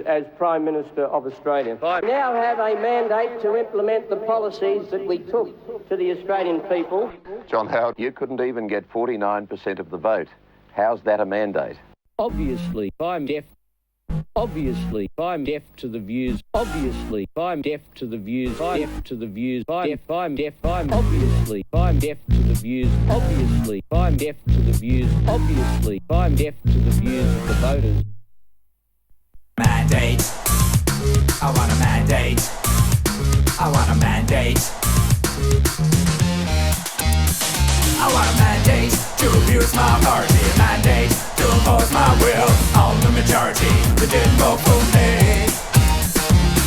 As Prime Minister of Australia, I now have a mandate to implement the policies that we took to the Australian people. John Howard, you couldn't even get 49% of the vote. How's that a mandate? Obviously, I'm deaf. Obviously, I'm deaf to the views. Obviously, I'm deaf to the views. I'm deaf to the views. I'm deaf. I'm obviously, I'm deaf to the views. Obviously, I'm deaf to the views. Obviously, I'm deaf to the views of the voters. Mandate. I want a mandate. I want a mandate. I want a mandate to abuse my authority. A mandate to impose my will on the majority that didn't vote for me.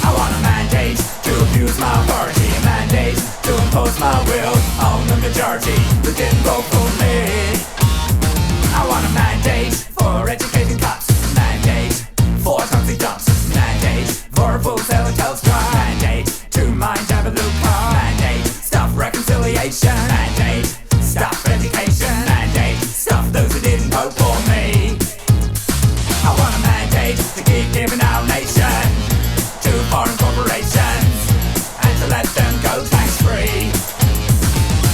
I want a mandate to abuse my authority. A mandate to impose my will on the majority that didn't vote for me. I want a mandate for education cuts. Mandate for toxic dumps. Mandate for a full sale of Telstra. Mandate to mind Jabaluka. Mandate stop reconciliation. Mandate stop education. Mandate stop those who didn't vote for me. I want a mandate to keep giving our nation to foreign corporations and to let them go tax free.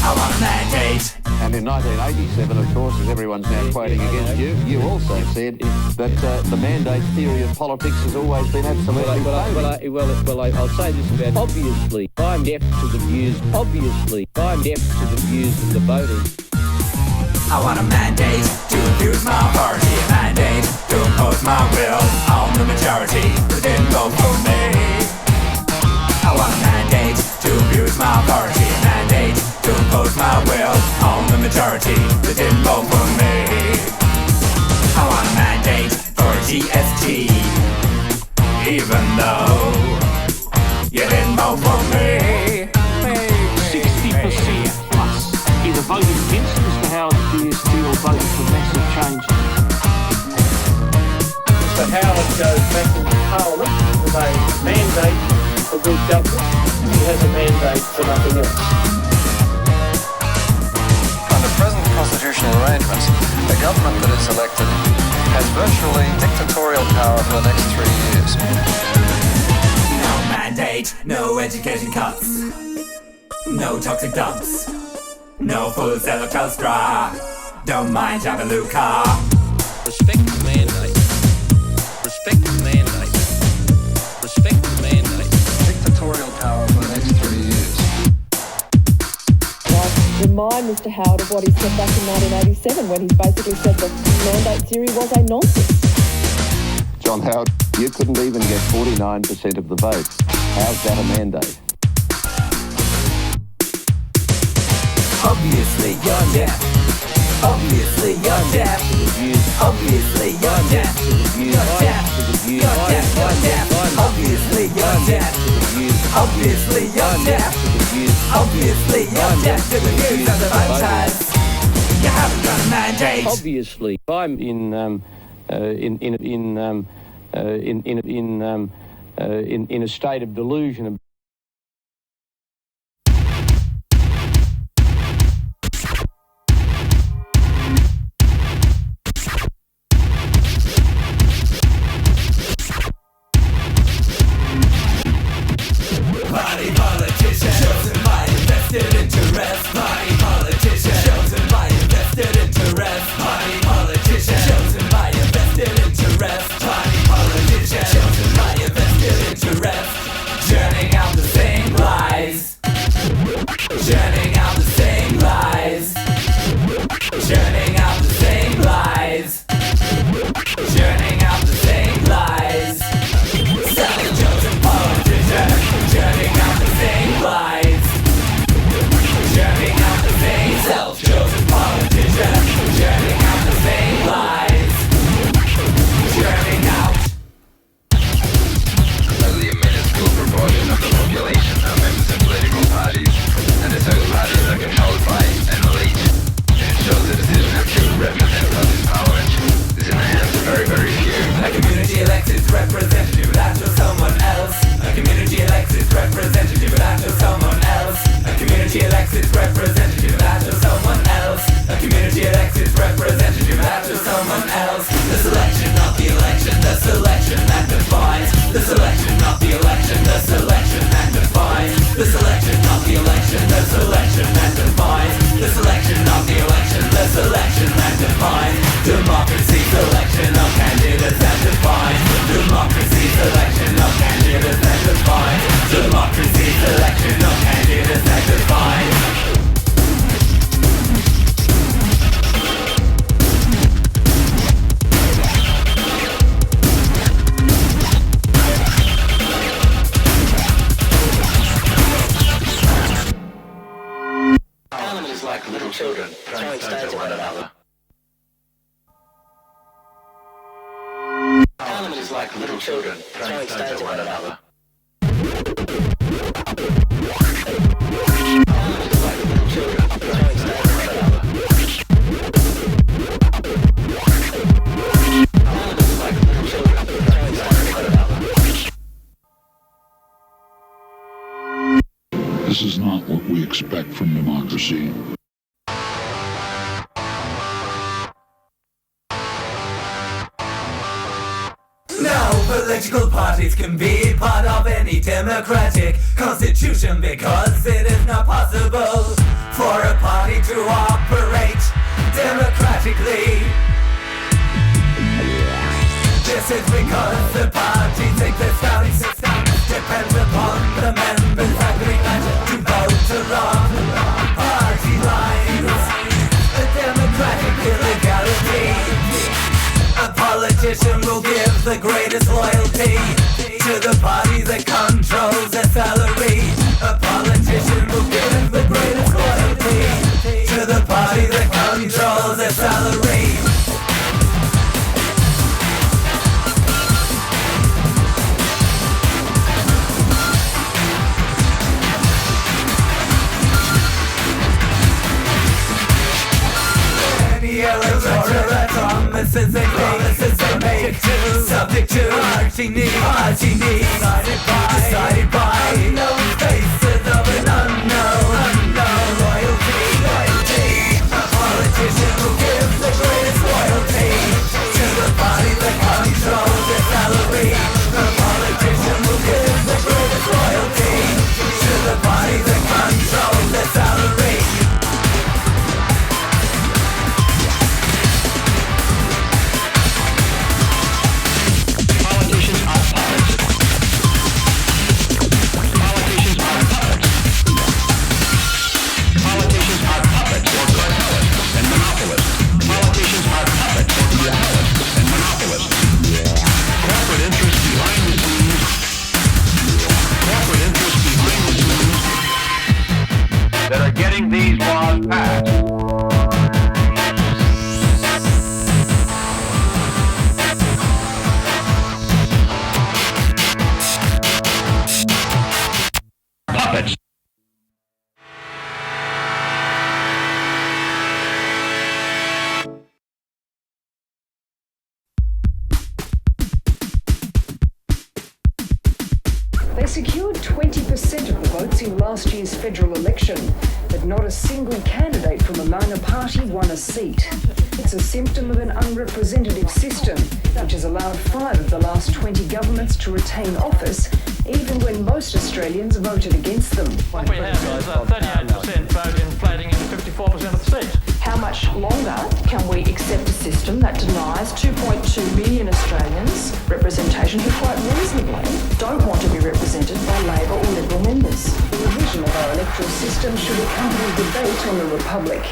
I want a mandate. And in 1987, of course, as everyone's now quoting against you, you also said that the mandate theory of politics has always been absolutely phony. I'll say this about obviously, I'm deaf to the views. Obviously, I'm deaf to the views of the voters. I want a mandate to abuse my authority. A mandate to impose my will on the majority that didn't vote for me. I want a mandate to abuse my authority. A mandate to impose my will on the majority that didn't vote for me. I want a mandate for GST, even though you didn't vote for me. 60% plus either voted against Mr Howard's GST or voted for massive change. Mr Howard goes back into Parliament with a mandate for good government. He has a mandate for nothing else. Under present constitutional arrangements, a government that is elected has virtually dictatorial power for the next 3 years. No mandate, no education cuts, no toxic dumps, no full sale of Telstra, don't mind Jabaluka. Respect the mandate. Respect the mandate. Respect the mandate. Dictatorial power for the next 3 years. Remind Mr Howard of what he said back in 1987 when he basically said the mandate theory was a nonsense. John Howard, you couldn't even get 49% of the vote. How's that a mandate? Obviously you're deaf. Obviously you're deaf. Obviously you're deaf. You're deaf. You're deaf. You're deaf. Obviously you're deaf. Obviously you're deaf. Obviously you're deaf to the views of the voters. You haven't got a mandate. Obviously, I'm in a state of delusion. Party politician, chosen by invested interest. Party politician, chosen by invested interest. Party politician, chosen by invested interest. Party politician, chosen by invested interest. Churning out children throwing stones at one another. This is not what we expect from democracy. No political parties can be part of any democratic constitution because it is not possible for a party to operate democratically. This is because the party think the founding system depends upon the members agreement to vote along party lines. A democratic illegality. A politician will give the greatest loyalty to the party that controls their salary. A politician will give the greatest loyalty to the party that controls their salary. Electoral promises they make subject to party needs decided by unknown faces of an unknown loyalty. A politician will give the greatest loyalty to the party that controls their salary. A politician will give the greatest loyalty to the party that controls their salary. that are getting these laws passed. Puppets. They secured 20% of the votes in last year's federal election, but not a single candidate from a minor party won a seat. It's a symptom of an unrepresentative system, which has allowed 5 of the last 20 governments to retain office, even when most Australians voted against them. What we have is a 38% vote inflating into 54% of the seats. How much longer can we accept a system that denies 2.2 million Australians representation who quite reasonably don't want to be represented by Labor or Liberal members? The revision of our electoral system should accompany debate on the Republic.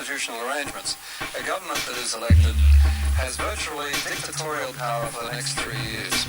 constitutional arrangements. A government that is elected has virtually dictatorial power for the next 3 years.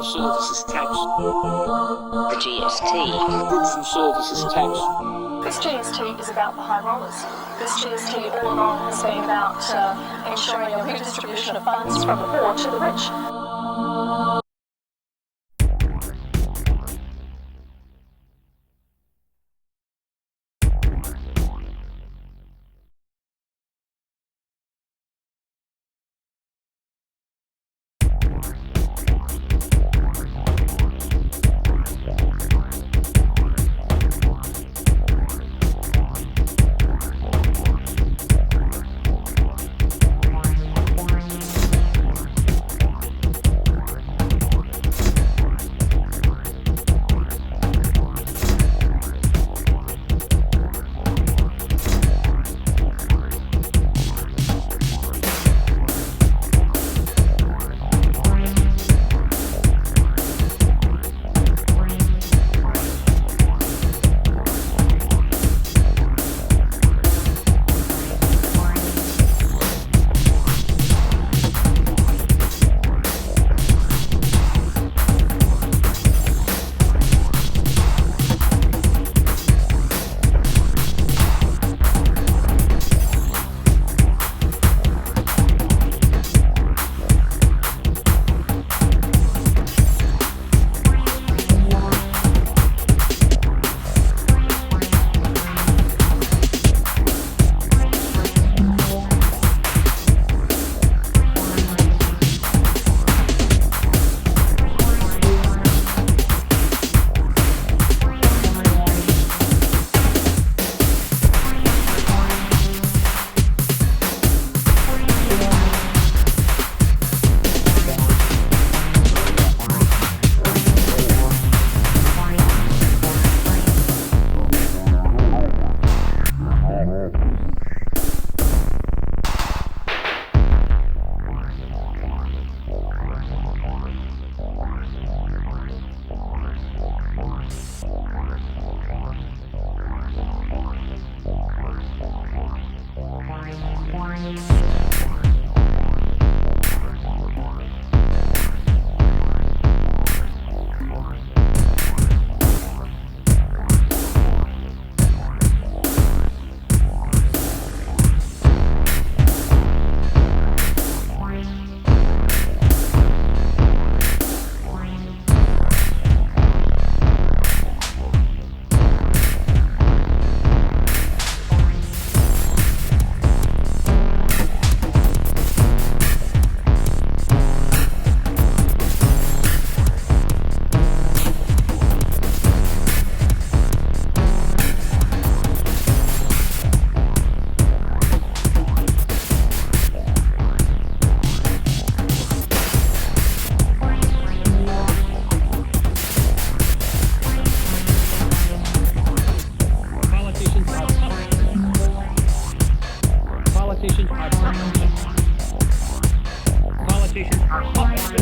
Services tax. The GST. Goods and services tax. This GST is about the high rollers. This GST all along has been about ensuring a redistribution of funds from the poor to the rich. are puppets.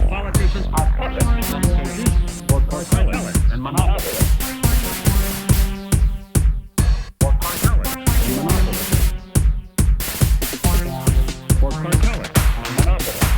Politicians are puppets in many cases for cartels and monopolies. For cartels and monopolies. For cartels and monopolies.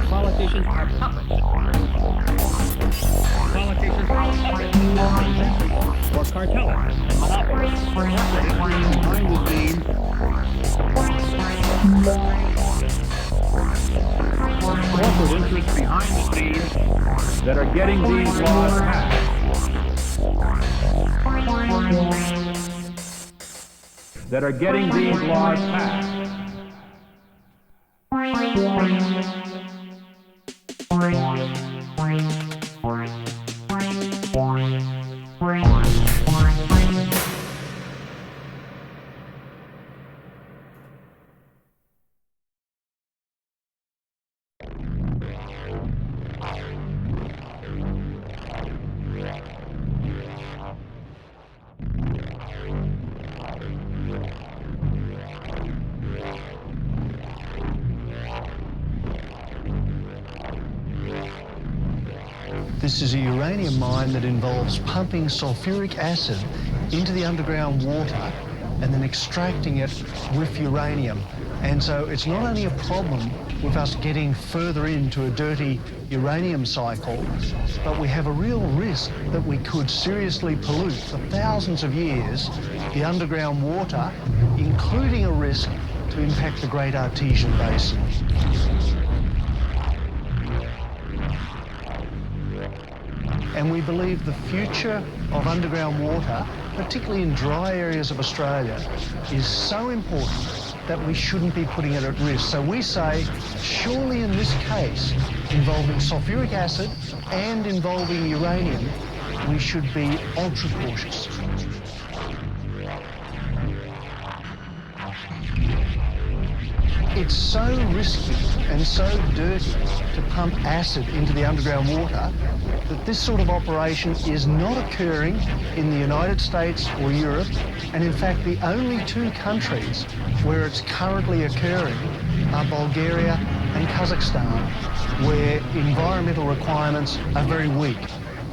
Politicians are puppets. Politicians are puppets for cartels and monopolies. Behind the scenes. Corporate interests behind the scenes that are getting these laws passed. That are getting these laws passed. This is a uranium mine that involves pumping sulfuric acid into the underground water and then extracting it with uranium. And so it's not only a problem with us getting further into a dirty uranium cycle, but we have a real risk that we could seriously pollute for thousands of years the underground water, including a risk to impact the Great Artesian Basin. And we believe the future of underground water, particularly in dry areas of Australia, is so important that we shouldn't be putting it at risk. So we say, surely in this case, involving sulfuric acid and involving uranium, we should be ultra cautious. It's so risky and so dirty to pump acid into the underground water that this sort of operation is not occurring in the United States or Europe, and in fact the only two countries where it's currently occurring are Bulgaria and Kazakhstan, where environmental requirements are very weak.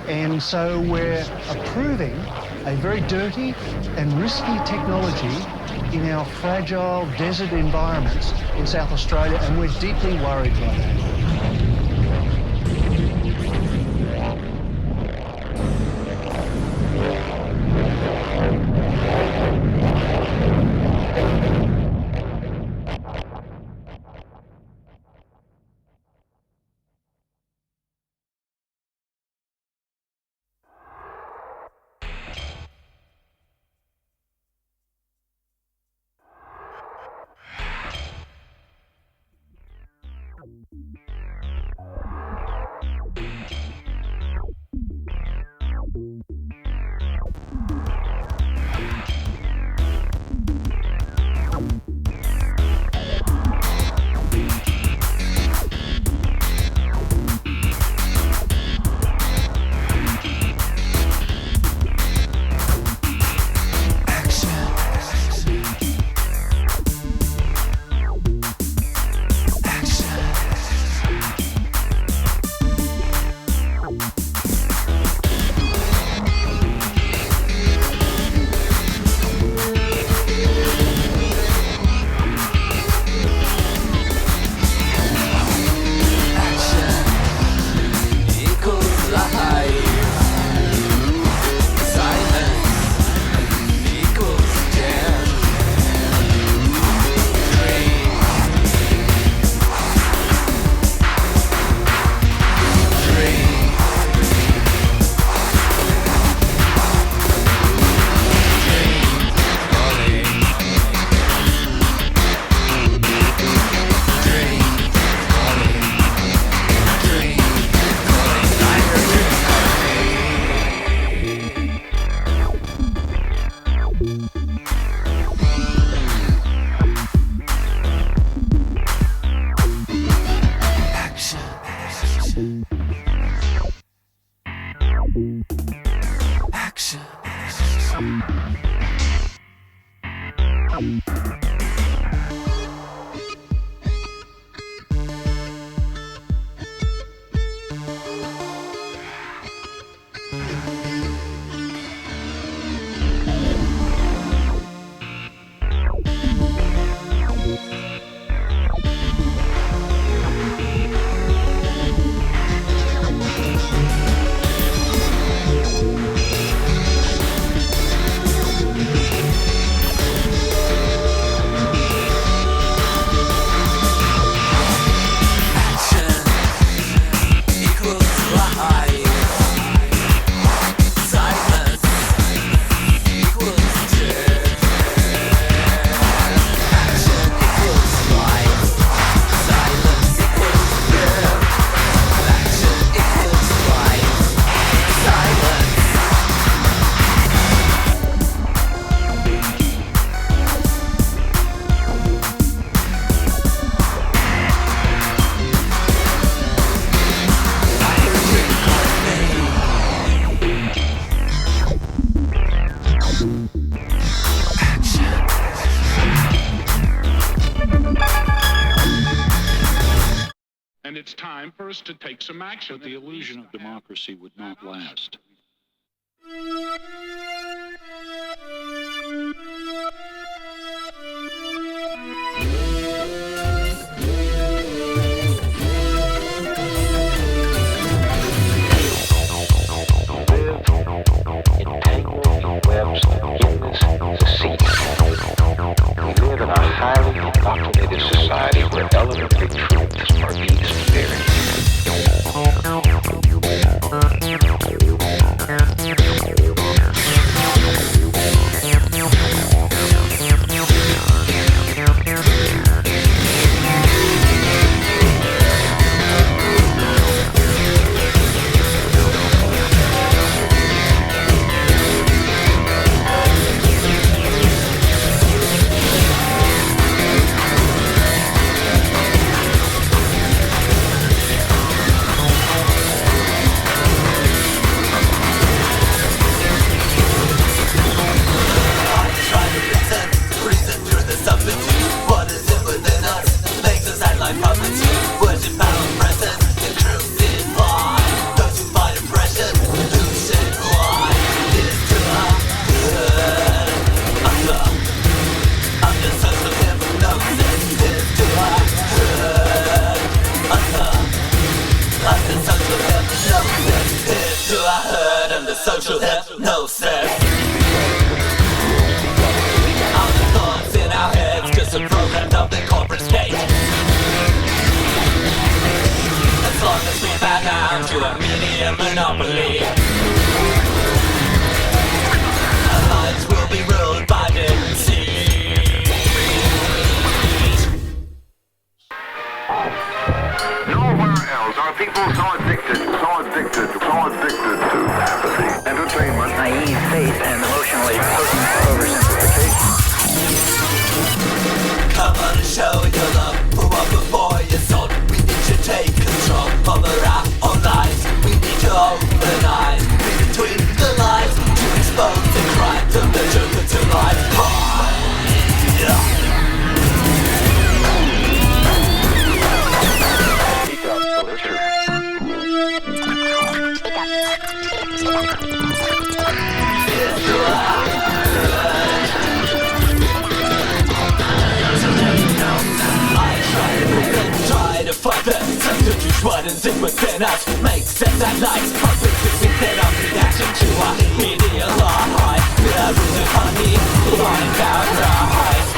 And so we're approving a very dirty and risky technology in our fragile desert environments in South Australia, and we're deeply worried by that. And it's time for us to take some action. But the illusion of democracy would not last. Entangled in webs of forgiveness and deceit. We live in a highly indoctrinated society where elementary truths are easily buried. Social hypnosis. All the thoughts in our heads just a program of the corporate state. As long as we bow down to a media monopoly, our lives will be ruled by deceit. Nowhere else are people so addicted to apathy, entertainment, Naive faith and emotionally potent oversimplification. Come on and show your love for what before you sold. We need to take control over our own lives. We need to open eyes, read between the lines, to expose the crimes of the truth to life. Speak up for the truth. Try to fight the substitute what is it within us. Make sense at life, perfect within our reaction to our media lie. We are rooted upon the line down rise.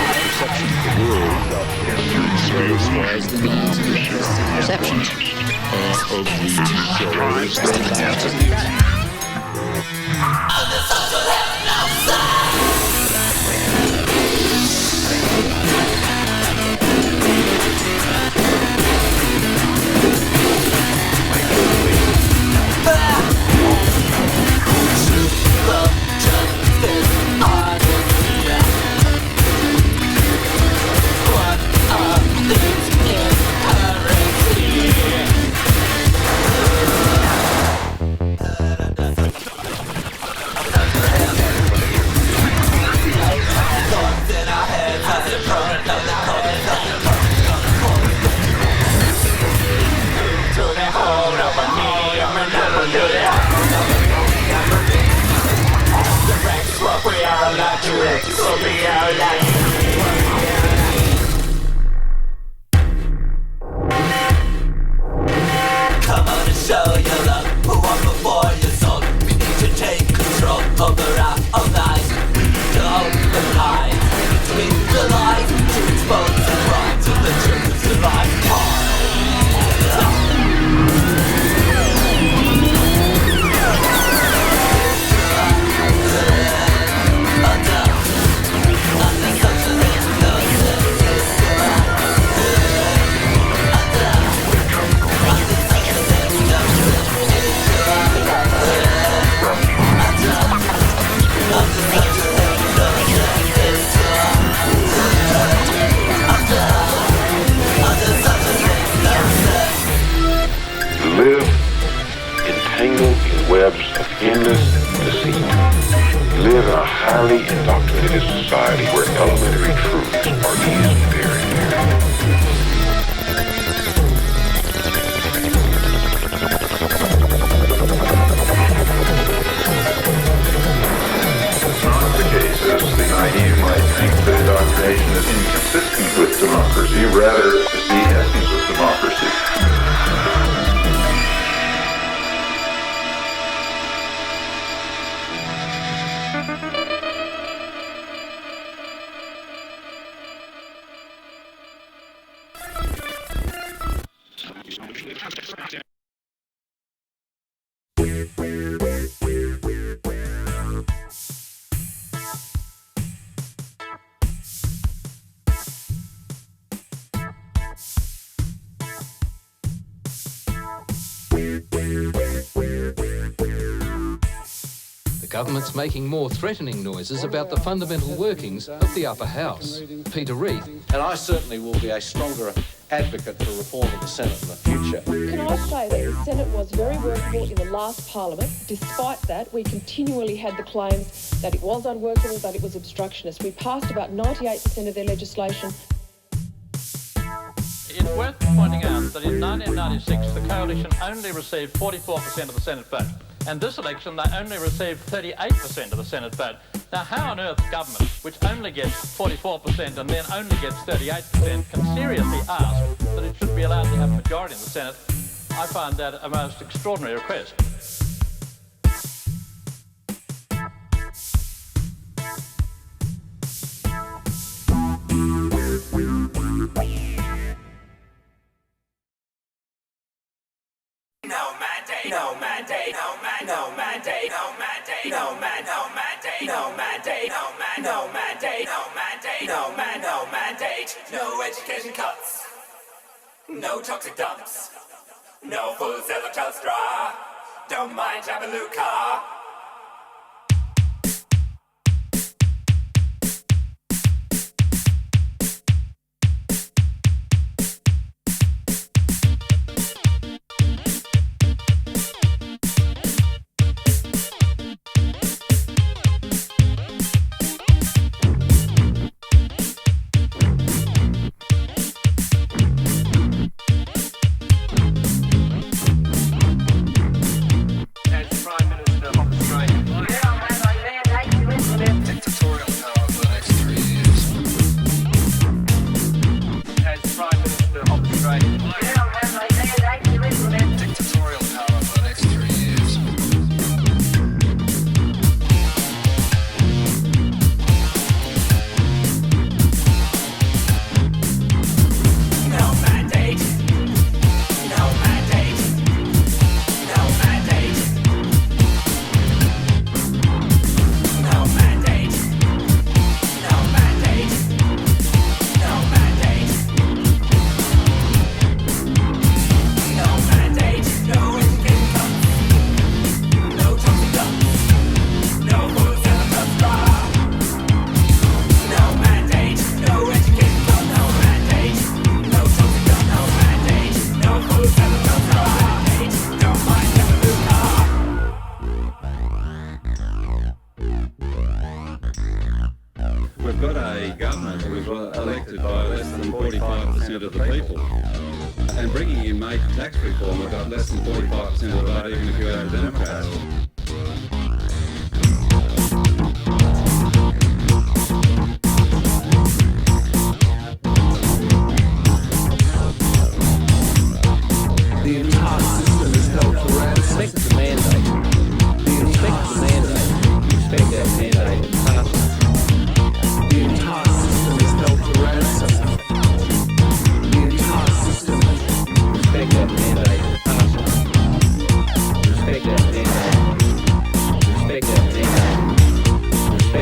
Perception of But Come on and show your love, who want before your soul. We need to take control over our own lives. We need to open the line between the lies, to expose the crimes of the truth survive. Live entangled in webs of endless deceit. Live in a highly indoctrinated society where elementary truths are easily buried. Not the case, as the naive might think that indoctrination is inconsistent with democracy. Rather, it's the essence of democracy. The government's making more threatening noises about the fundamental workings of the upper house. Peter Reith. And I certainly will be a stronger advocate for reform of the Senate in the future. Can I say that the Senate was very workable in the last Parliament? Despite that, we continually had the claims that it was unworkable, that it was obstructionist. We passed about 98% of their legislation. It's worth pointing out that in 1996, the coalition only received 44% of the Senate vote. And this election, they only received 38% of the Senate vote. Now, how on earth government, which only gets 44% and then only gets 38%, can seriously ask that it should be allowed to have a majority in the Senate? I find that a most extraordinary request. No mandate, no mandate, no mandate, no mandate, no mandate, no mandate, no mandate, no mandate, no mandate, no mandate, no mandate, no mandate, no education cuts, no toxic dumps, no full cell of Telstra, don't mind Jabaluka. We've got a government who was elected by less than 45% of the people. And bringing in major tax reform, we've got less than 45% of the vote, even if you add the Democrats.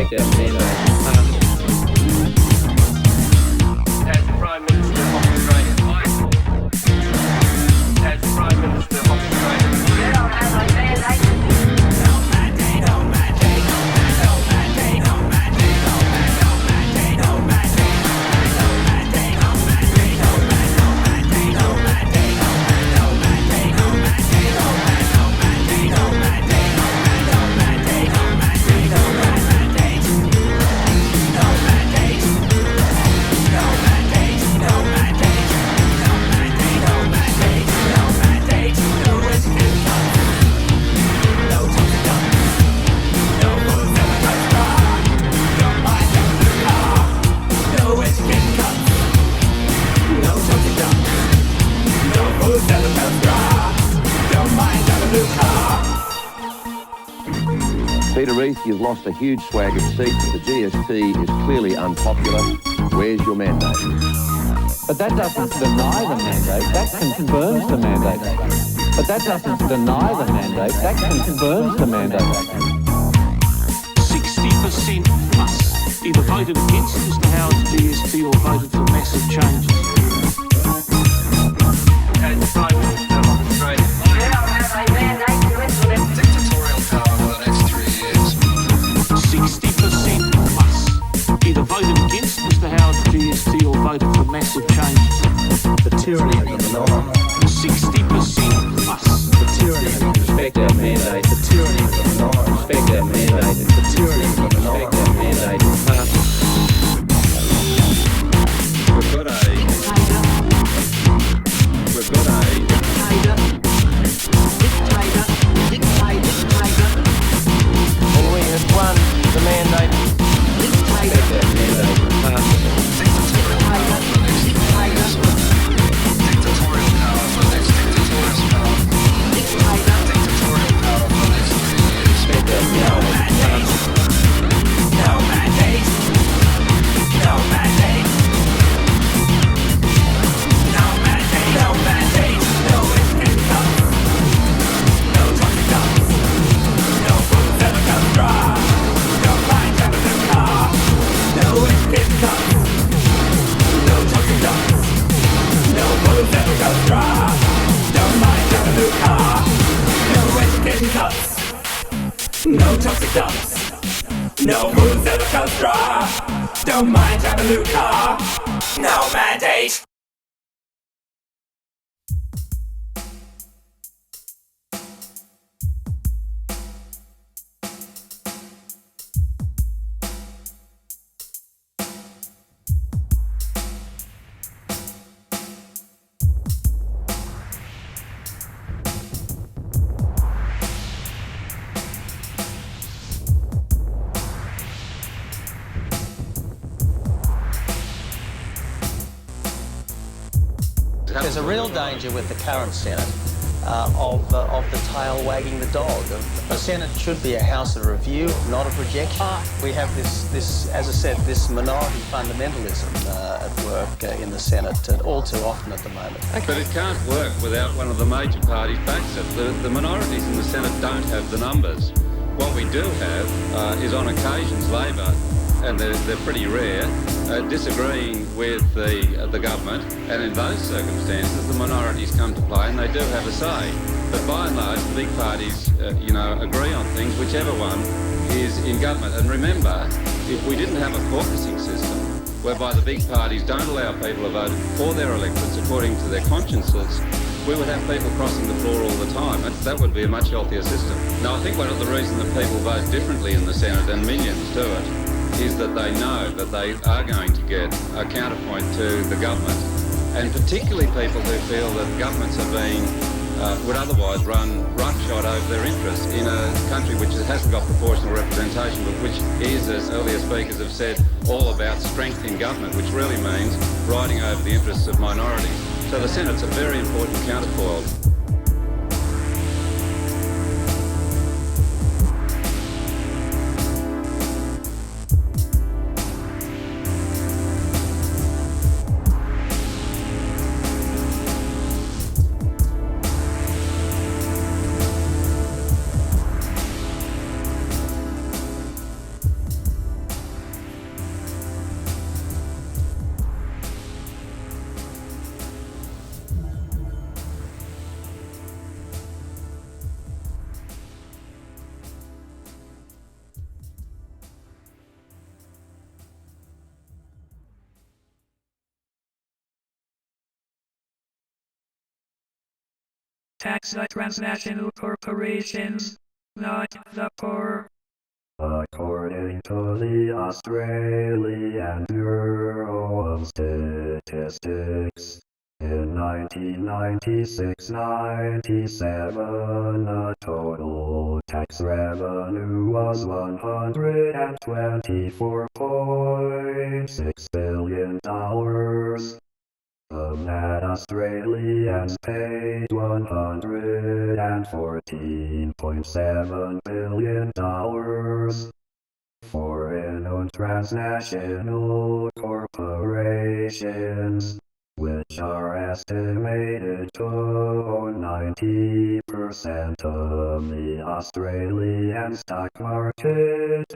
respect our mandate. As Prime Minister of Australia, I as Prime Minister of Australia, Peter Reith, you've lost a huge swag of seats. The GST is clearly unpopular. Where's your mandate? But that doesn't deny the mandate, that confirms the mandate. But that doesn't deny the mandate, that confirms the mandate. 60% plus either voted against Mr Howard's GST or voted for massive changes. as Prime Minister of Australia, Dictatorial power for the next 3 years. 60% plus either voted against Mr Howard's GST or voted for massive changes. The tyranny of the minority. 60% plus. The tyranny of the respect our mandate. The tyranny of the minority. Respect our mandate. The tyranny of the minority. Respect our mandate. We've got and we have won the mandate. Dictatorial power for the next 3 years. Dictatorial power for the next dictatorial power. Dictatorial power for the next 3 years. No mandate. No mandate. No mandate. No mandate. No escape cups. No toxic cups. No booze ever comes dry. No mind having a car. No escape cups. No toxic cups. No booze ever comes dry. No mind having a car. No escape cups. No toxic cups. No booze ever comes dry. Don't mind having a new car. No mandate. There's a real danger with the current Senate of the tail wagging the dog. The Senate should be a house of review, not a projection. We have this, as I said, this minority fundamentalism at work in the Senate all too often at the moment. But it can't work without one of the major parties backs it. The minorities in the Senate don't have the numbers. What we do have is on occasions Labor, and they're pretty rare, disagreeing with the government, and in those circumstances the minorities come to play and they do have a say. But by and large the big parties agree on things, whichever one is in government. And remember, if we didn't have a caucusing system whereby the big parties don't allow people to vote for their electorates according to their consciences, we would have people crossing the floor all the time. That would be a much healthier system. Now, I think one of the reasons that people vote differently in the Senate, and millions do it, is that they know that they are going to get a counterpoint to the government, and particularly people who feel that governments are being would otherwise run roughshod over their interests in a country which hasn't got proportional representation, but which is, as earlier speakers have said, all about strength in government, which really means riding over the interests of minorities. So the Senate's a very important counterfoil. Tax the transnational corporations, not the poor. According to the Australian Bureau of Statistics, in 1996-97, the total tax revenue was $124.6 billion. Of that, Australians paid $114.7 billion. Foreign-owned transnational corporations, which are estimated to own 90% of the Australian stock market,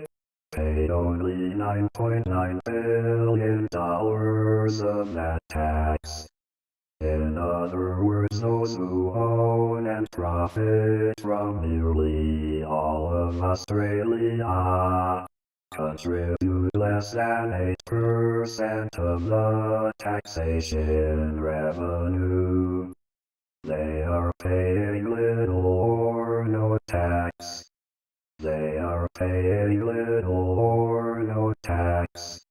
paid only $9.9 billion of that tax. In other words, those who own and profit from nearly all of Australia contribute less than 8% of the taxation revenue. They are paying little or no tax. They are paying little or no tax.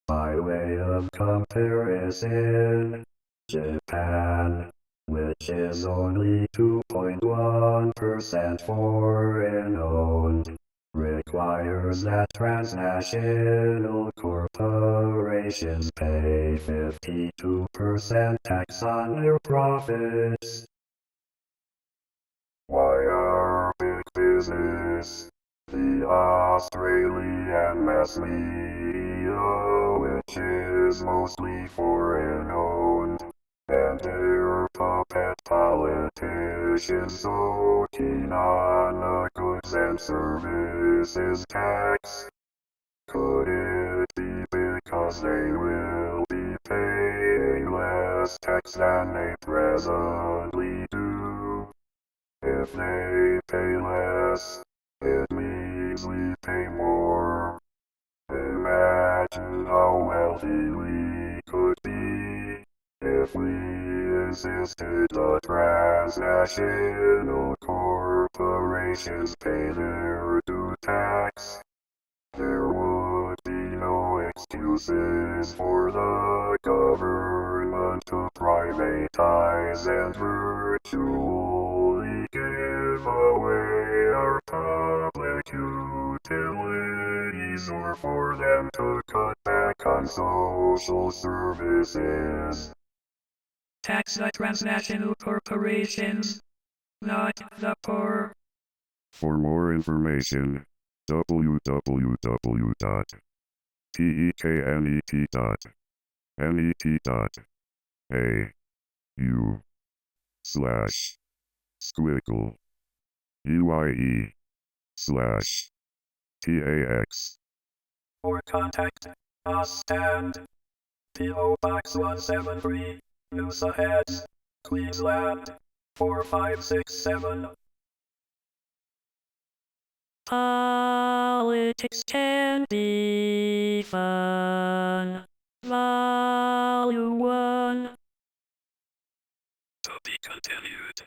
By way of comparison, Japan, which is only 2.1% foreign-owned, requires that transnational corporations pay 52% tax on their profits. Why are big business, the Australian mass media, which is mostly foreign-owned, and their puppet politicians so keen on the goods and services tax? Could it be because they will be paying less tax than they presently do? If they pay less, it means we pay more. Imagine how wealthy we could be if we insisted the transnational corporations pay their due tax. There would be no excuses for the government to privatize and virtually give away our public utilities, or for them to cut back on social services. Tax the transnational corporations, not the poor. For more information, www.teknet.au/UIE/TAX. Or contact us and P.O. Box 173, Noosa Heads, Queensland, 4567. Politics can be fun. Volume 1. To be continued.